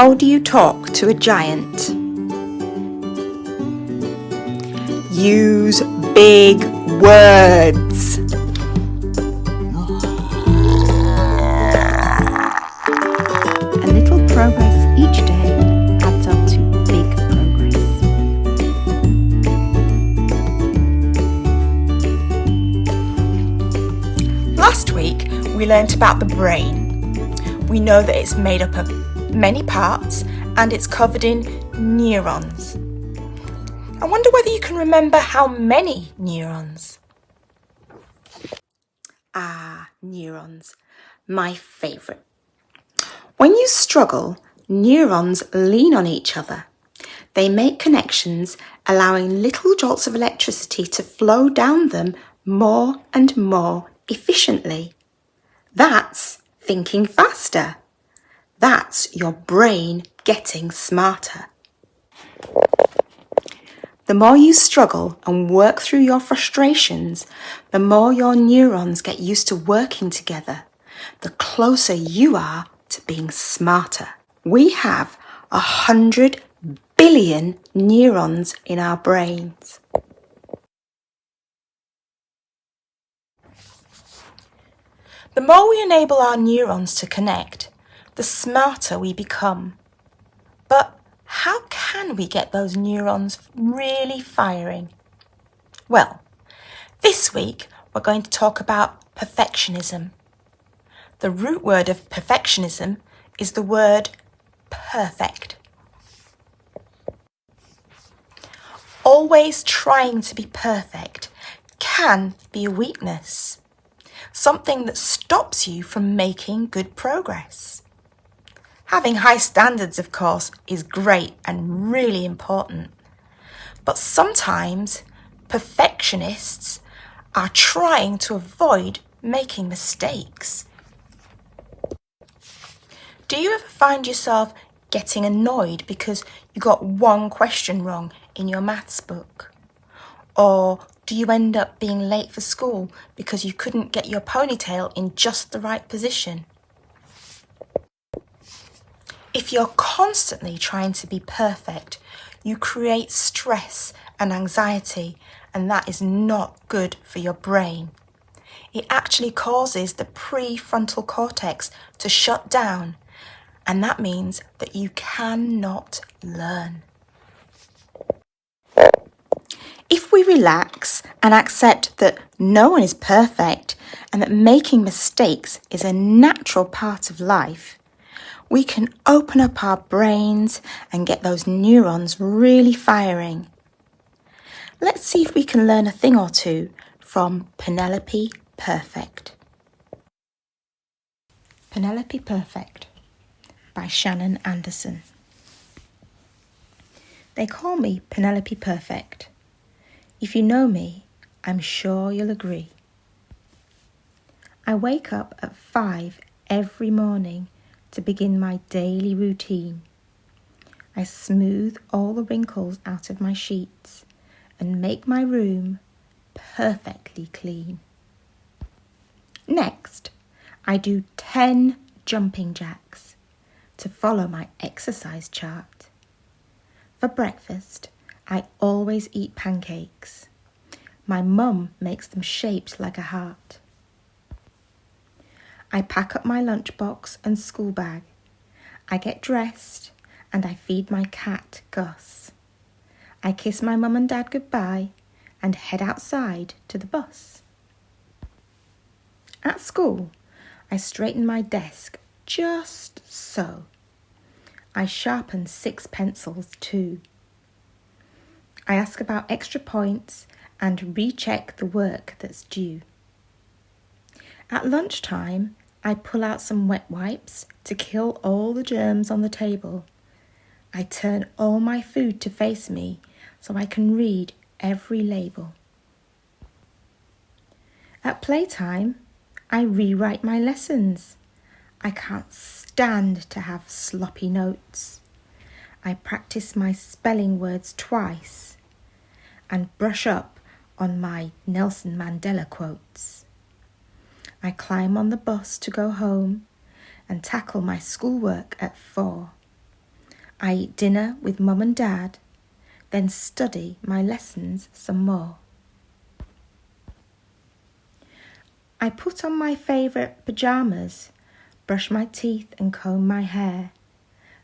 How do you talk to a giant? Use big words. A little progress each day adds up to big progress. Last week, we learnt about the brain. We know that it's made up of many parts and it's covered in neurons. I wonder whether you can remember how many neurons. Neurons. My favourite. When you struggle, neurons lean on each other. They make connections, allowing little jolts of electricity to flow down them more and more efficiently. That's thinking faster. That's your brain getting smarter. The more you struggle and work through your frustrations, the more your neurons get used to working together, the closer you are to being smarter. We have 100 billion neurons in our brains. The more we enable our neurons to connect, the smarter we become. But how can we get those neurons really firing? Well, this week we're going to talk about perfectionism. The root word of perfectionism is the word perfect. Always trying to be perfect can be a weakness, something that stops you from making good progress. Having high standards, of course, is great and really important. But sometimes perfectionists are trying to avoid making mistakes. Do you ever find yourself getting annoyed because you got one question wrong in your maths book? Or do you end up being late for school because you couldn't get your ponytail in just the right position? If you're constantly trying to be perfect, you create stress and anxiety, and that is not good for your brain. It actually causes the prefrontal cortex to shut down, and that means that you cannot learn. If we relax and accept that no one is perfect and that making mistakes is a natural part of life, we can open up our brains and get those neurons really firing. Let's see if we can learn a thing or two from Penelope Perfect. Penelope Perfect by Shannon Anderson. They call me Penelope Perfect. If you know me, I'm sure you'll agree. I wake up at 5 every morning to begin my daily routine. I smooth all the wrinkles out of my sheets and make my room perfectly clean. Next, I do 10 jumping jacks to follow my exercise chart. For breakfast, I always eat pancakes. My mum makes them shaped like a heart. I pack up my lunchbox and school bag. I get dressed and I feed my cat, Gus. I kiss my mum and dad goodbye and head outside to the bus. At school, I straighten my desk just so. I sharpen 6 pencils too. I ask about extra points and recheck the work that's due. At lunchtime, I pull out some wet wipes to kill all the germs on the table. I turn all my food to face me so I can read every label. At playtime, I rewrite my lessons. I can't stand to have sloppy notes. I practice my spelling words twice and brush up on my Nelson Mandela quotes. I climb on the bus to go home and tackle my schoolwork at 4. I eat dinner with Mum and Dad, then study my lessons some more. I put on my favourite pyjamas, brush my teeth and comb my hair.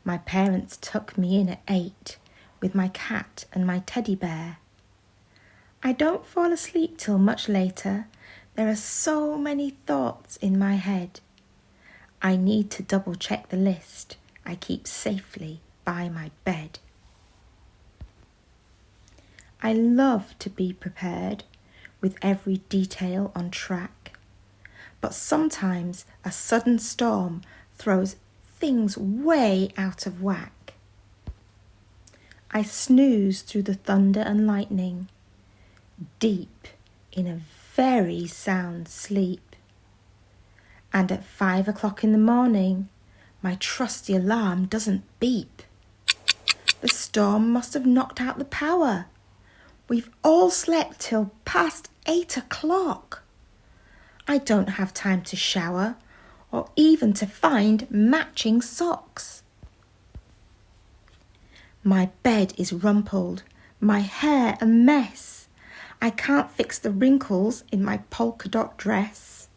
My parents tuck me in at 8 with my cat and my teddy bear. I don't fall asleep till much later. There are so many thoughts in my head. I need to double check the list I keep safely by my bed. I love to be prepared with every detail on track, but sometimes a sudden storm throws things way out of whack. I snooze through the thunder and lightning, deep in a very sound sleep. And at 5 o'clock in the morning, my trusty alarm doesn't beep. The storm must have knocked out the power. We've all slept till past 8 o'clock. I don't have time to shower or even to find matching socks. My bed is rumpled, my hair a mess. I can't fix the wrinkles in my polka dot dress.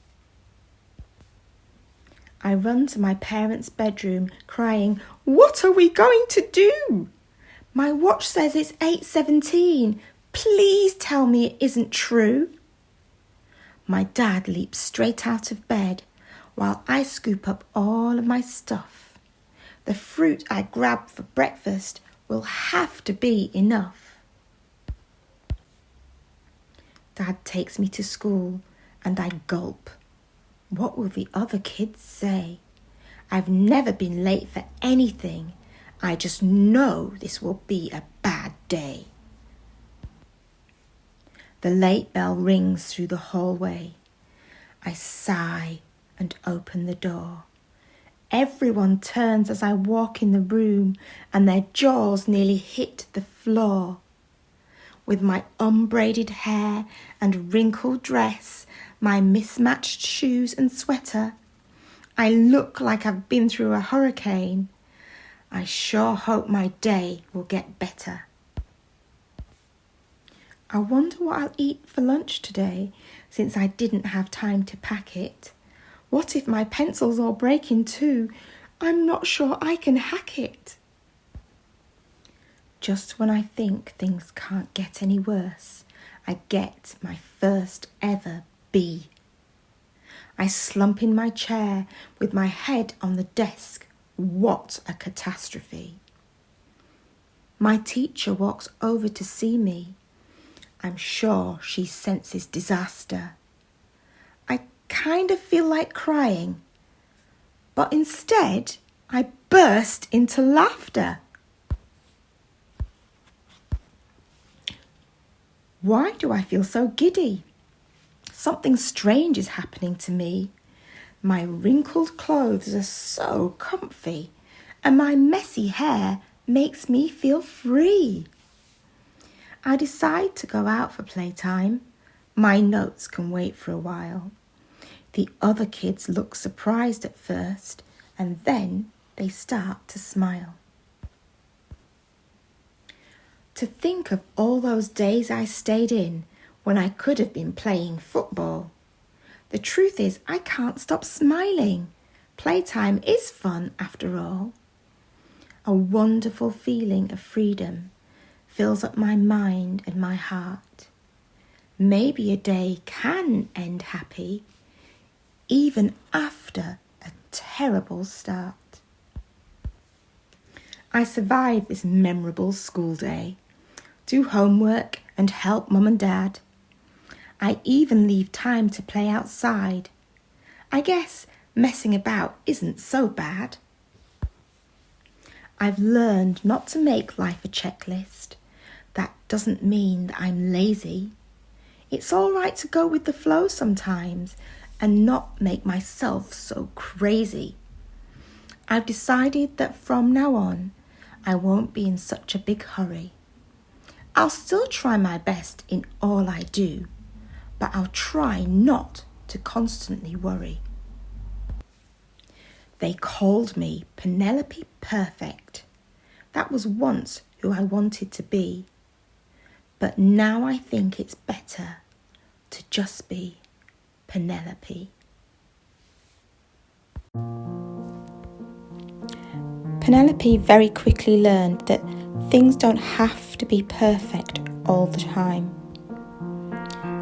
I run to my parents' bedroom crying, "What are we going to do? My watch says it's 8:17. Please tell me it isn't true." My dad leaps straight out of bed while I scoop up all of my stuff. The fruit I grabbed for breakfast will have to be enough. Dad takes me to school and I gulp. What will the other kids say? I've never been late for anything. I just know this will be a bad day. The late bell rings through the hallway. I sigh and open the door. Everyone turns as I walk in the room and their jaws nearly hit the floor. With my unbraided hair and wrinkled dress, my mismatched shoes and sweater, I look like I've been through a hurricane. I sure hope my day will get better. I wonder what I'll eat for lunch today, since I didn't have time to pack it. What if my pencils all break in two? I'm not sure I can hack it. Just when I think things can't get any worse, I get my first ever B. I slump in my chair with my head on the desk. What a catastrophe. My teacher walks over to see me. I'm sure she senses disaster. I kind of feel like crying, but instead I burst into laughter. Why do I feel so giddy? Something strange is happening to me. My wrinkled clothes are so comfy, and my messy hair makes me feel free. I decide to go out for playtime. My notes can wait for a while. The other kids look surprised at first, and then they start to smile. To think of all those days I stayed in when I could have been playing football. The truth is, I can't stop smiling. Playtime is fun after all. A wonderful feeling of freedom fills up my mind and my heart. Maybe a day can end happy, even after a terrible start. I survive this memorable school day, do homework and help Mum and Dad. I even leave time to play outside. I guess messing about isn't so bad. I've learned not to make life a checklist. That doesn't mean that I'm lazy. It's all right to go with the flow sometimes and not make myself so crazy. I've decided that from now on, I won't be in such a big hurry. I'll still try my best in all I do, but I'll try not to constantly worry. They called me Penelope Perfect. That was once who I wanted to be. But now I think it's better to just be Penelope. Penelope very quickly learned that things don't have to be perfect all the time.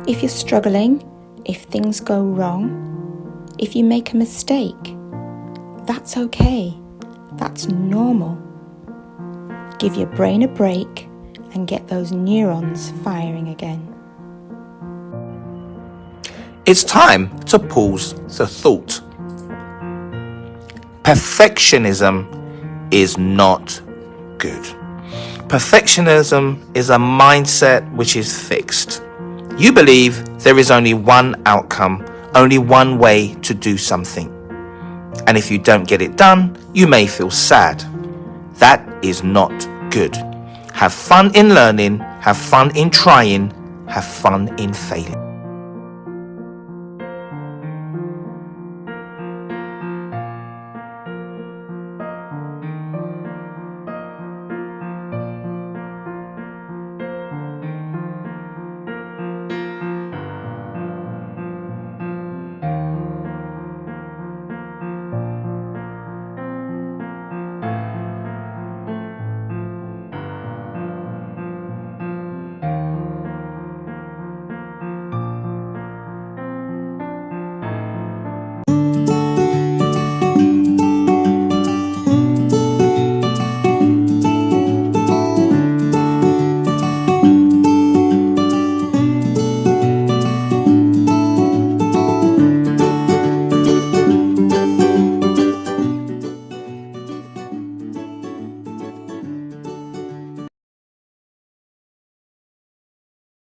If you're struggling, if things go wrong, if you make a mistake, that's okay. That's normal. Give your brain a break and get those neurons firing again. It's time to pause the thought. Perfectionism is not good. Perfectionism is a mindset which is fixed. You believe there is only one outcome, only one way to do something. And if you don't get it done, you may feel sad. That is not good. Have fun in learning, have fun in trying, have fun in failing.